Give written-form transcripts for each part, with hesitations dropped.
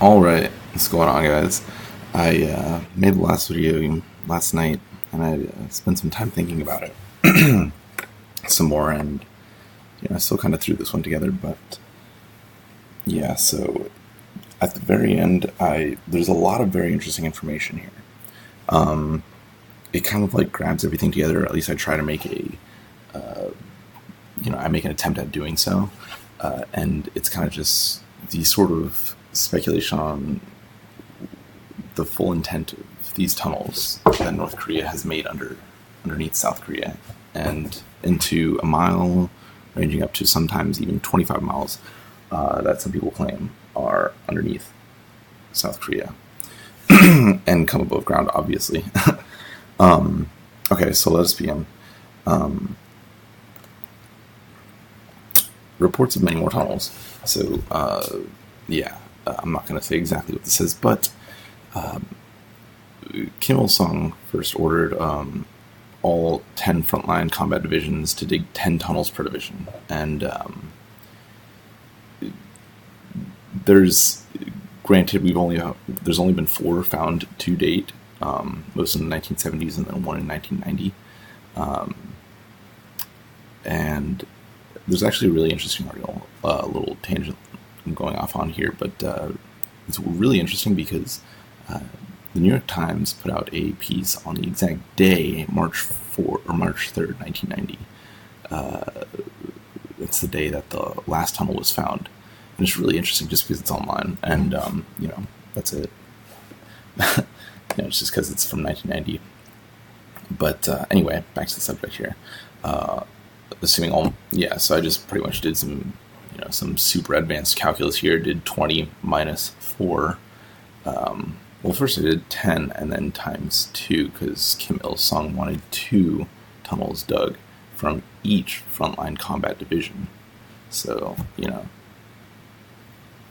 Alright, what's going on, guys? I made the last video last night, and I spent some time thinking about it some more, and I still kind of threw this one together, but yeah, so at the very end, there's a lot of very interesting information here. It kind of like grabs everything together, or at least I try to make I make an attempt at doing so, and it's kind of just the sort of speculation on the full intent of these tunnels that North Korea has made underneath South Korea, and into a mile, ranging up to sometimes even 25 miles, that some people claim are underneath South Korea and come above ground, obviously. Okay, so let us begin. Reports of many more tunnels. So, I'm not going to say exactly what this is, but Kim Il-sung first ordered all 10 frontline combat divisions to dig 10 tunnels per division. And granted, there's only been 4 found to date, most in the 1970s and then 1 in 1990. And there's actually a really interesting article, a little tangent I'm going off on here, but it's really interesting because the New York Times put out a piece on the exact day, March 3rd, 1990. It's the day that the last tunnel was found. And it's really interesting just because it's online, and, that's it. It's just because it's from 1990. But anyway, back to the subject here. So I just pretty much did some super advanced calculus here. Did 20 minus 4. First I did 10 and then times 2 because Kim Il-sung wanted 2 tunnels dug from each frontline combat division. So,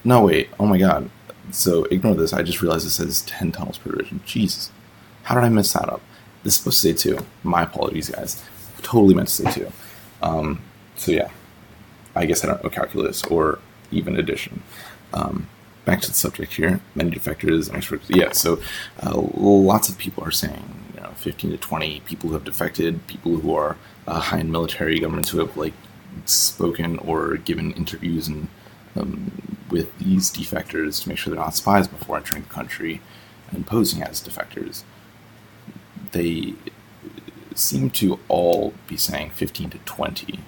No, wait. Oh my god. So ignore this. I just realized it says 10 tunnels per division. Jesus. How did I mess that up? This is supposed to say 2. My apologies, guys. Totally meant to say 2. I guess I don't know calculus or even addition. Back to the subject here. Many defectors and experts. Yeah, so lots of people are saying 15 to 20 people who have defected, people who are high in military governments who have spoken or given interviews and with these defectors to make sure they're not spies before entering the country and posing as defectors. They seem to all be saying 15 to 20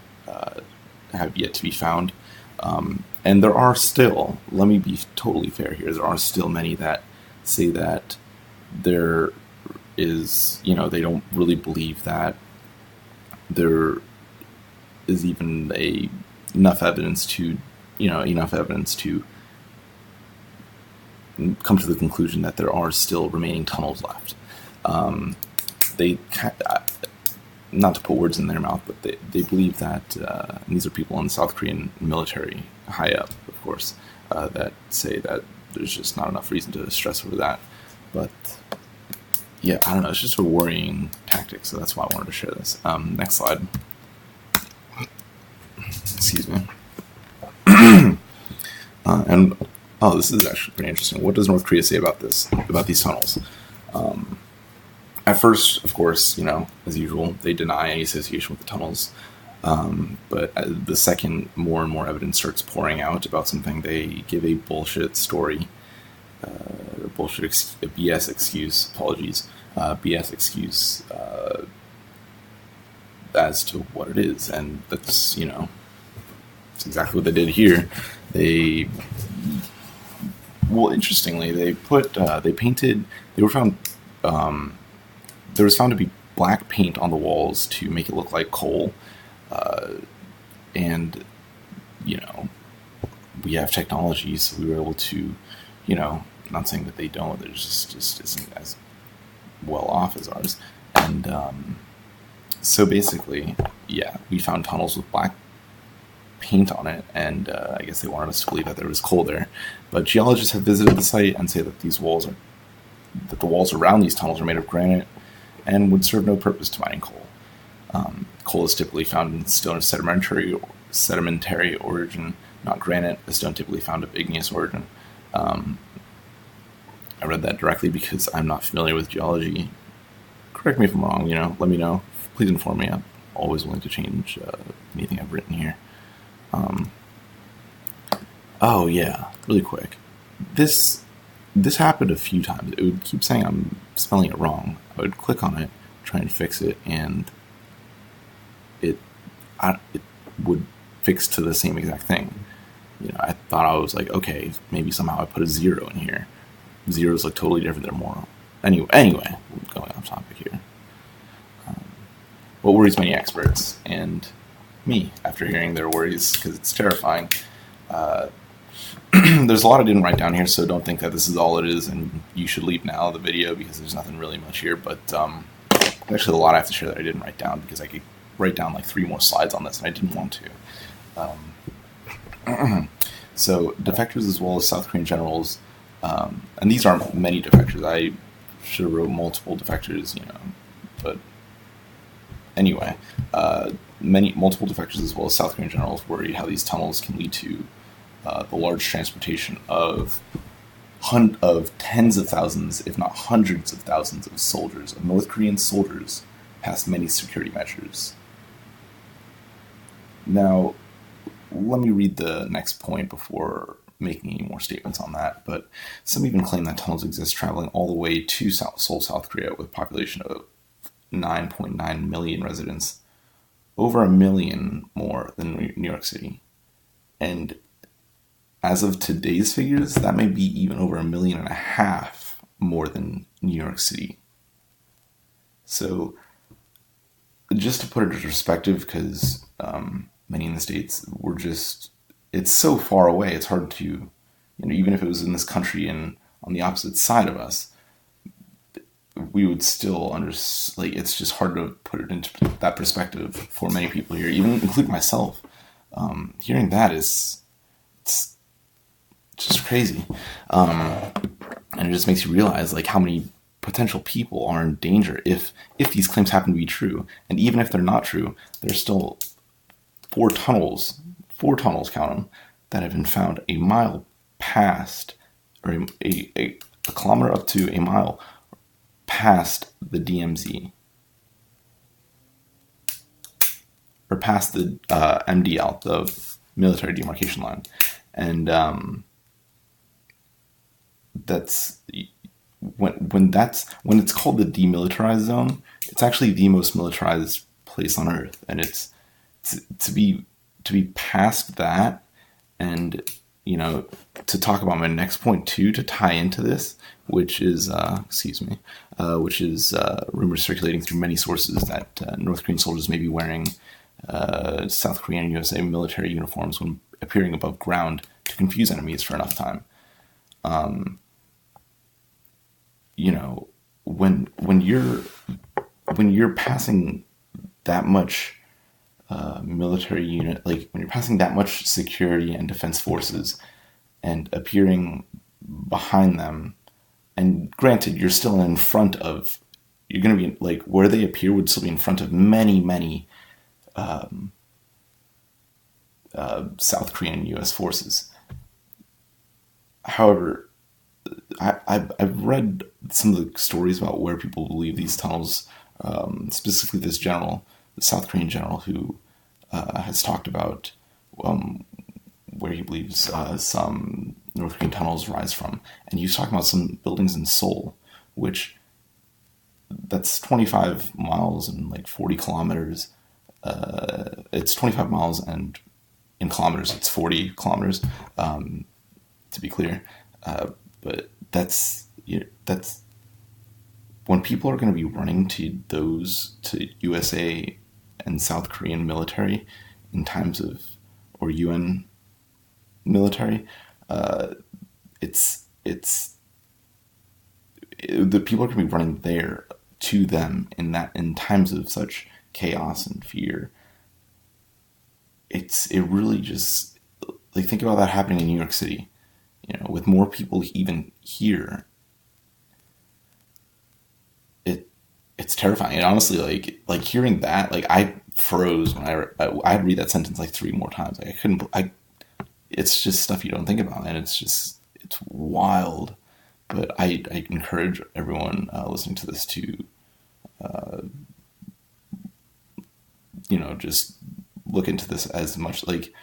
have yet to be found. And there are still, let me be totally fair here, there are still many that say that there is, they don't really believe that there is even enough evidence to come to the conclusion that there are still remaining tunnels left. They not to put words in their mouth, but they believe that, and these are people in the South Korean military, high up, of course, that say that there's just not enough reason to stress over that. But, yeah, I don't know, it's just a worrying tactic, so that's why I wanted to share this. Next slide. Excuse me. This is actually pretty interesting. What does North Korea say about these tunnels? At first, of course, as usual, they deny any association with the tunnels. But the second more and more evidence starts pouring out about something, they give a bullshit story, a BS excuse, BS excuse as to what it is. And that's, it's exactly what they did here. Interestingly, they there was found to be black paint on the walls to make it look like coal. And, we have technology, so we were able to, not saying that they don't, they're just isn't as well off as ours. And so basically, we found tunnels with black paint on it, and I guess they wanted us to believe that there was coal there. But geologists have visited the site and say that the walls around these tunnels are made of granite and would serve no purpose to mining coal. Coal is typically found in stone of sedimentary origin, not granite, a stone typically found of igneous origin. read that directly because I'm not familiar with geology. Correct me if I'm wrong. Let me know. Please inform me. I'm always willing to change anything I've written here. Oh yeah, really quick. This happened a few times. It would keep saying I'm spelling it wrong. I would click on it, try and fix it, and it would fix to the same exact thing. I thought I was like, okay, maybe somehow I put a 0 in here. Zeros look totally different. They're more. Anyway, going off topic here. What worries many experts and me after hearing their worries, because it's terrifying. There's a lot I didn't write down here, so don't think that this is all it is and you should leave now the video because there's nothing really much here. But actually a lot I have to share that I didn't write down because I could write down like 3 more slides on this and I didn't want to. So defectors as well as South Korean generals, and these aren't many defectors. I should have wrote multiple defectors, but anyway, multiple defectors as well as South Korean generals worry how these tunnels can lead to the large transportation of tens of thousands, if not hundreds of thousands of soldiers, of North Korean soldiers, past many security measures. Now, let me read the next point before making any more statements on that, but some even claim that tunnels exist traveling all the way to Seoul, South Korea, with a population of 9.9 million residents, over 1 million more than New York City. And as of today's figures, that may be even over 1.5 million more than New York City. So, just to put it into perspective, because many in the States it's so far away, it's hard to, even if it was in this country and on the opposite side of us, we would still it's just hard to put it into that perspective for many people here, even including myself. Hearing that it's just crazy. And it just makes you realize how many potential people are in danger if these claims happen to be true. And even if they're not true, there's still 4 tunnels, count them, that have been found a mile past, or a kilometer up to a mile past the DMZ, or past the MDL, the military demarcation line. And that's when it's called the demilitarized zone, it's actually the most militarized place on Earth, and it's to be past that, and to talk about my next point too, to tie into this, which is rumors circulating through many sources that North Korean soldiers may be wearing South Korean and USA military uniforms when appearing above ground to confuse enemies for enough time. When you're passing that much military unit, when you're passing that much security and defense forces and appearing behind them, and granted, you're still in front of, you're going to be where they appear would still be in front of many South Korean and U.S. forces. However, I've read some of the stories about where people believe these tunnels, specifically this general, the South Korean general, who has talked about where he believes some North Korean tunnels rise from. And he was talking about some buildings in Seoul, which that's 25 miles and 40 kilometers. It's 25 miles, and in kilometers it's 40 kilometers, to be clear. But that's when people are going to be running to USA and South Korean military in times of, or UN military, the people are going to be running there to them in times of such chaos and fear. It really just, think about that happening in New York City, with more people even here. It's terrifying. And honestly, hearing that, I froze when I had to read that sentence 3 more times. It's just stuff you don't think about, and it's wild. But I encourage everyone listening to this to, just look into this as much, like,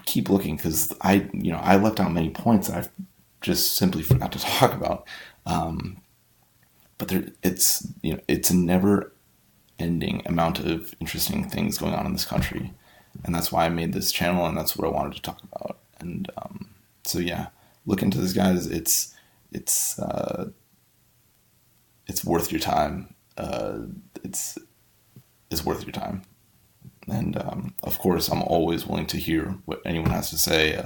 keep looking, because I left out many points that I just simply forgot to talk about. But it's a never ending amount of interesting things going on in this country. And that's why I made this channel, and that's what I wanted to talk about. And so yeah, look into this, guys. It's worth your time. It's worth your time. And of course, I'm always willing to hear what anyone has to say.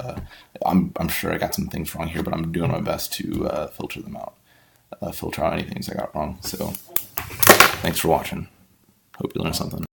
I'm sure I got some things wrong here, but I'm doing my best to filter them out, filter out any things I got wrong. So thanks for watching. Hope you learned something.